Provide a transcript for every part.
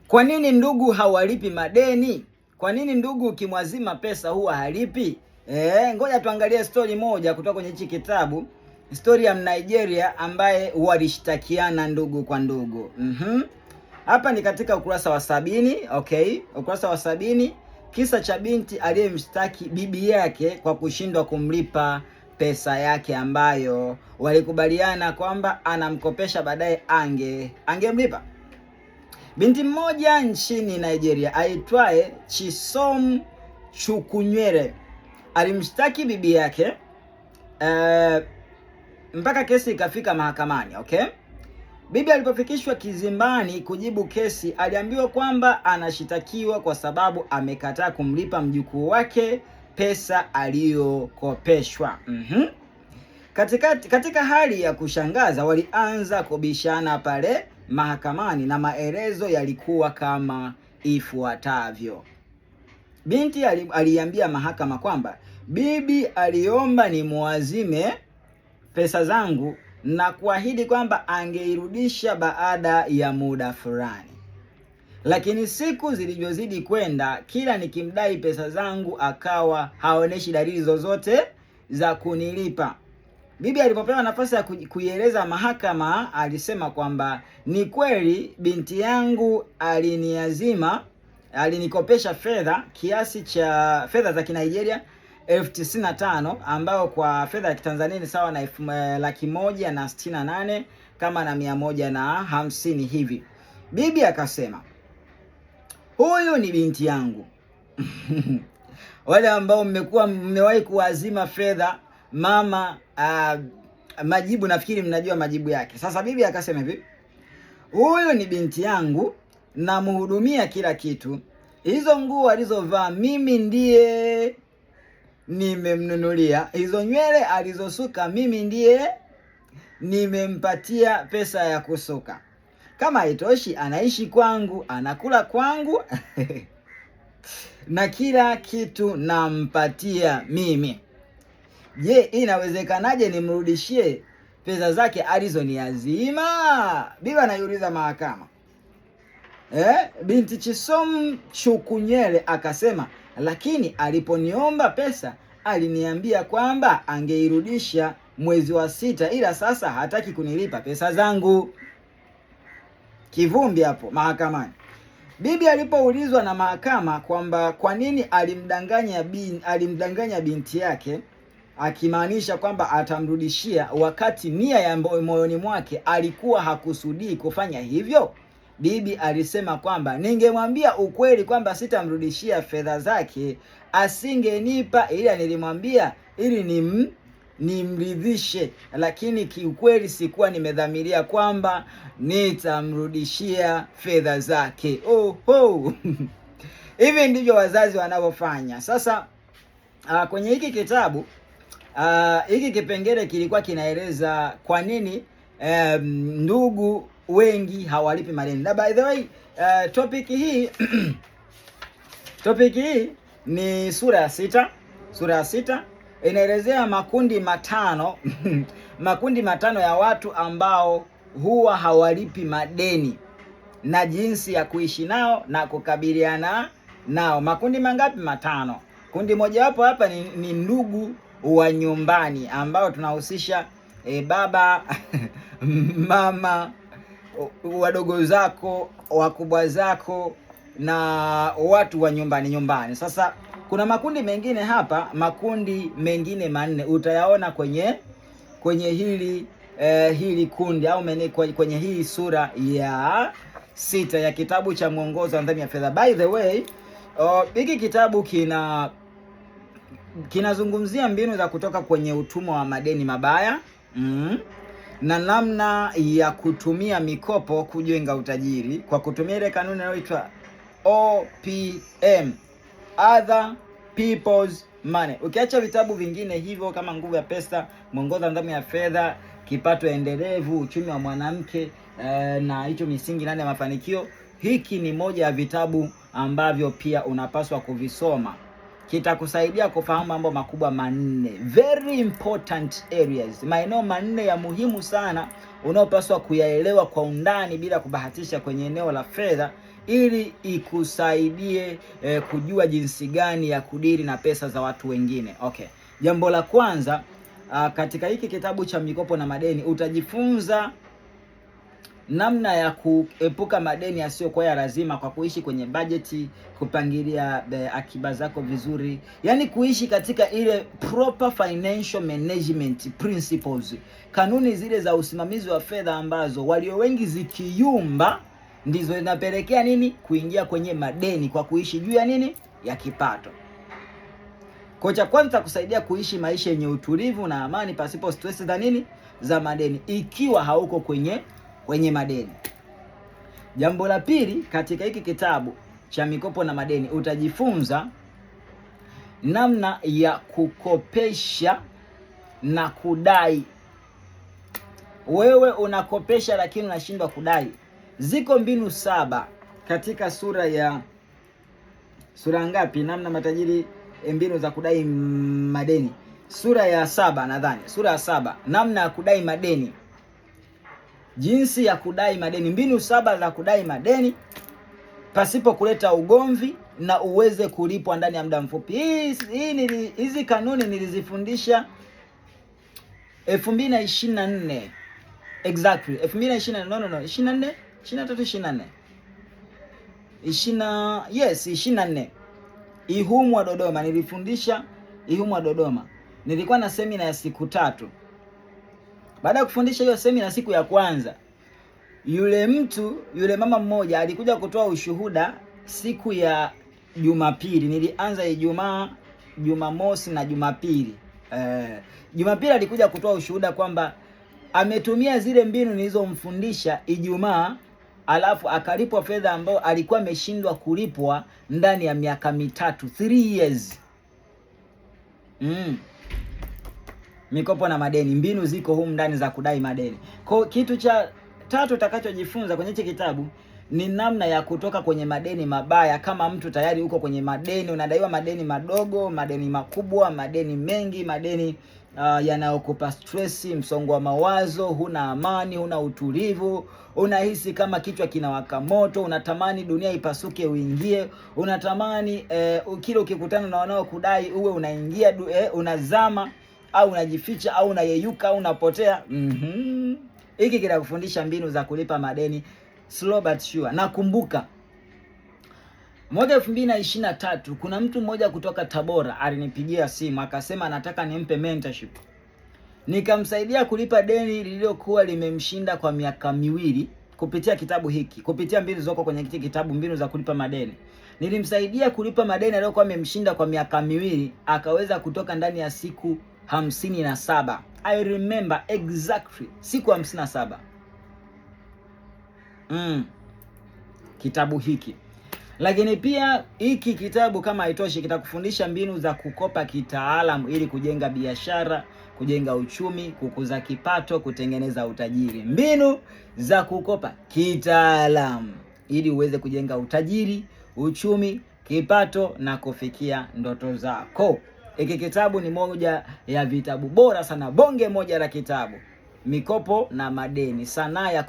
Kwa nini ndugu hawalipi madeni? Kwa nini ndugu ukimwazima pesa huwa halipi? Ngoja tuangalie story moja kutoka kwenye hichi kitabu. Story ya Nigeria ambaye walishtakiana ndugu kwa ndugu. Hapa ni katika ukurasa wa 70, okay? Ukurasa wa 70, kisa cha binti aliyemshtaki bibi yake kwa kushindwa kumlipa pesa yake ambayo walikubaliana kwamba anamkopesha baadaye angemlipa. Binti mmoja nchini Nigeria aitwaye Chisom Chukwunere alimshtaki bibi yake mpaka kesi ikafika mahakamani, okay? Bibi alipofikishwa kizimbani kujibu kesi, aliambiwa kwamba anashitakiwa kwa sababu amekataa kumlipa mjukuu wake pesa aliyokopeshwa. Katika hali ya kushangaza, walianza kubishana pale mahakamani na maelezo yalikuwa kama ifuatavyo. Binti aliambia mahakama kwamba bibi aliomba nimuazime pesa zangu na kuahidi kwamba angeirudisha baada ya muda fulani. Lakini siku zilivyozidi kwenda, kila nikimdai pesa zangu akawa haoneshi dalili zozote za kunilipa. Bibi alipopewa nafasi ya kuieleza mahakama, alisema kwamba ni kweli binti yangu alinikopesha fedha kiasi cha fedha za Kinigeria 95,000 ambao kwa fedha ya Kitanzania ni sawa na 168,000 kama na 150 hivi. Bibi akasema, huyu ni binti yangu. Wale ambao mmewahi kuazima fedha mama, majibu nafikiri mnajua majibu yake. Sasa bibi akasema hivi, huyu ni binti yangu, namhudumia kila kitu. Hizo nguo alizovaa mimi ndiye nimemnunulia. Hizo nywele alizosuka mimi ndiye nimempatia pesa ya kusuka. Kama haitoshi, anaishi kwangu, anakula kwangu na kila kitu nampatia mimi. Je, inawezekanaje nimrudishie pesa zake alizoniazima? Bibi anaiuliza mahakama. Binti Chisom Chukwunere akasema, lakini aliponiomba pesa aliniambia kwamba angeirudisha mwezi wa 6, ila sasa hataki kunilipa pesa zangu. Kivumbi hapo mahakamani. Bibi alipoulizwa na mahakama kwamba kwa nini alimdanganya binti yake, akimaanisha kwamba atamrudishia wakati nia ya moyoni mwake alikuwa hakusudii kufanya hivyo, bibi alisema kwamba ningemwambia ukweli kwamba sitamrudishia fedha zake asingenipa, ila nilimwambia ili nimridhishe, lakini kiukweli sikuwa nimedhamiria kwamba nitamrudishia fedha zake. Hivi ndivyo wazazi wanavyofanya. Sasa kwenye hiki kitabu hiki kipengele kilikuwa kinaeleza kwa nini ndugu wengi hawalipi madeni. Na by the way, topic hii ni sura ya 6. Sura ya 6 inaelezea makundi matano makundi matano ya watu ambao huwa hawalipi madeni na jinsi ya kuishi nao na kukabiliana nao. Makundi mangapi? Matano. Kundi moja wapo hapa ni ndugu wa nyumbani ambao tunahusisha baba mama, wadogo zako, wakubwa zako na watu wa nyumbani. Sasa kuna makundi mengine hapa, makundi mengine 4 utayaona kwenye hili kundi au kwenye hii sura ya 6 ya kitabu cha Mwongozo wa Nidhamu ya Fedha. By the way, hiki kitabu kinazungumzia mbinu za kutoka kwenye utumwa wa madeni mabaya na namna ya kutumia mikopo kujenga utajiri kwa kutumia ile kanuni inayoitwa OPM, Other People's Money. Ukiacha vitabu vingine hivyo kama Nguvu ya Pesa, Mwongozo wa Nidhamu ya Fedha, Kipato Endelevu, Uchumi wa Mwanamke na hicho Misingi 8 ya Mafanikio, hiki ni moja ya vitabu ambavyo pia unapaswa kuvisoma. Kitakusaidia kufahamu mambo makubwa 4, very important areas, maeneo 4 ya muhimu sana unaopaswa kuyaelewa kwa undani bila kubahatisha kwenye eneo la fedha, ili ikusaidie kujua jinsi gani ya kudiri na pesa za watu wengine. Okay. Jambo la kwanza, katika hiki kitabu cha mikopo na madeni utajifunza namna ya kuepuka madeni yasiyokuwa ya lazima kwa kuishi kwenye bajeti, kupangilia akiba zako vizuri, yaani kuishi katika ile proper financial management principles, kanuni zile za usimamizi wa fedha ambazo walio wengi zikiyumba ndizo zinapelekea nini? Kuingia kwenye madeni kwa kuishi juu ya nini? Ya kipato. Kwa cha kwanza kusaidia kuishi maisha yenye utulivu na amani pasipo stress za nini? Za madeni, ikiwa hauko kwenye madeni. Jambo la pili, katika hiki kitabu cha mikopo na madeni utajifunza namna ya kukopesha na kudai. Wewe unakopesha lakini unashindwa kudai. Ziko mbinu 7 katika sura ngapi? Namna matajiri, mbinu za kudai madeni. Sura ya 7 nadhani. Sura ya 7, namna ya kudai madeni. Jinsi ya kudai madeni, mbinu 7 za kudai madeni pasipo kuleta ugomvi na uweze kulipwa ndani ya muda mfupi. Hizi kanuni nilizifundisha 2024. Exactly. 2024. 24. Ihumwa Dodoma, nilifundisha Ihumwa Dodoma. Nilikuwa na semina ya siku 3. Baada ya kufundisha hiyo semina, siku ya kwanza yule mama mmoja alikuja kutoa ushuhuda siku ya Jumapili. Nilianza Ijumaa, Jumamosi na Jumapili. Jumapili alikuja kutoa ushuhuda kwamba ametumia zile mbinu nilizomfundisha Ijumaa, alafu akalipwa fedha ambayo alikuwa ameshindwa kulipwa ndani ya miaka mitatu, 3 years. Mikopo na madeni, mbinu ziko humu ndani za kudai madeni. Kwa kitu cha 3 utakachojifunza kwenye hichi kitabu ni namna ya kutoka kwenye madeni mabaya. Kama mtu tayari uko kwenye madeni, unadaiwa madeni madogo, madeni makubwa, madeni mengi, madeni yanayokupa stress, msongo wa mawazo, huna amani, huna utulivu, unahisi kama kichwa kinawaka moto, unatamani dunia ipasuke uingie, unatamani kile ukikutana na wanao kudai uwe unaingia unazama au unajificha au unayeyuka au unapotea. Hiki kinakufundisha mbinu za kulipa madeni slow but sure. Nakumbuka mwaka 2023 kuna mtu mmoja kutoka Tabora alinipigia simu akasema anataka nimpe mentorship. Nikamsaidia kulipa deni lililokuwa limemshinda kwa miaka 2 kupitia kitabu hiki, kupitia mbinu zoko kwenye hiki kitabu, mbinu za kulipa madeni. Nilimsaidia kulipa madeni aliyokuwa amemshinda kwa miaka 2, akaweza kutoka ndani ya siku 57. I remember exactly, siku 57. Kitabu hiki. Lakini pia hiki kitabu kama haitoshi, kitakufundisha mbinu za kukopa kitaalamu ili kujenga biashara, kujenga uchumi, kukuza kipato, kutengeneza utajiri. Mbinu za kukopa kitaalamu ili uweze kujenga utajiri, uchumi, kipato na kufikia ndoto zako. Hiki kitabu ni moja ya vitabu bora sana, bonge moja la kitabu. Mikopo na madeni, sanaa ya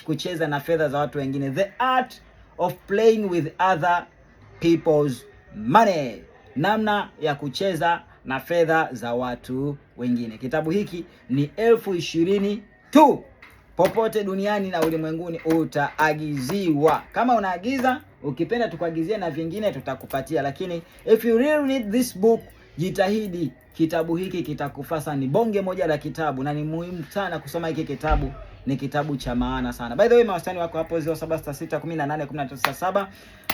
kucheza na fedha za watu wengine, the art of playing with other people's money, namna ya kucheza na fedha za watu wengine. Kitabu hiki ni 20,020 tu. Popote duniani na ulimwenguni utaagiziwa. Kama unaagiza, ukipenda tukuagizie na vingine tutakupatia, lakini if you really need this book, jitahidi. Kitabu hiki kitakufasa, ni bonge moja la kitabu na ni muhimu sana kusoma hiki kitabu. Ni kitabu cha maana sana. By the way, mawasiliano wako hapo 0766181897.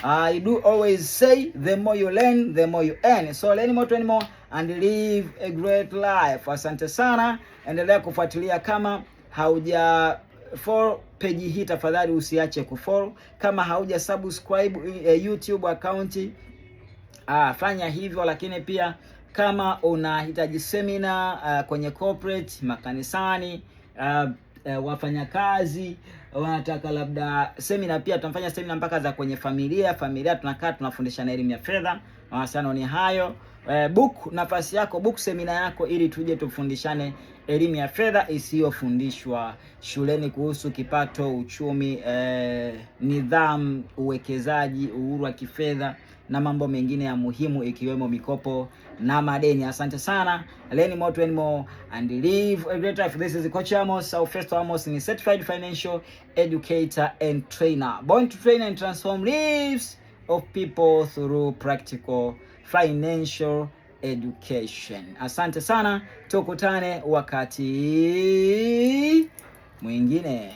I do always say the more you learn, the more you earn. So learn more, train more and live a great life. Asante sana. Endelea kufuatilia. Kama hauja follow page hii, tafadhali usiache kufollow. Kama hauja subscribe YouTube account, fanya hivyo. Lakini pia kama unahitaji seminar kwenye corporate, makanisani, wafanyakazi wanataka labda seminar, pia tunafanya seminar mpaka za kwenye familia tunakaa tunafundishana elimu ya fedha. Mawasiliano ni hayo. book nafasi yako, book semina yako, ili tuje tufundishane elimu ya fedha isiyofundishwa shuleni kuhusu kipato, uchumi, nidhamu, uwekezaji, uhuru wa kifedha na mambo mengine ya muhimu ikiwemo mikopo na madeni. Asante sana. Learn more to earn more and live a great life. This is Coach Amos. Our first Amos is certified financial educator and trainer, born to train and transform lives of people through practical financial education. Asante sana, tukutane wakati mwingine.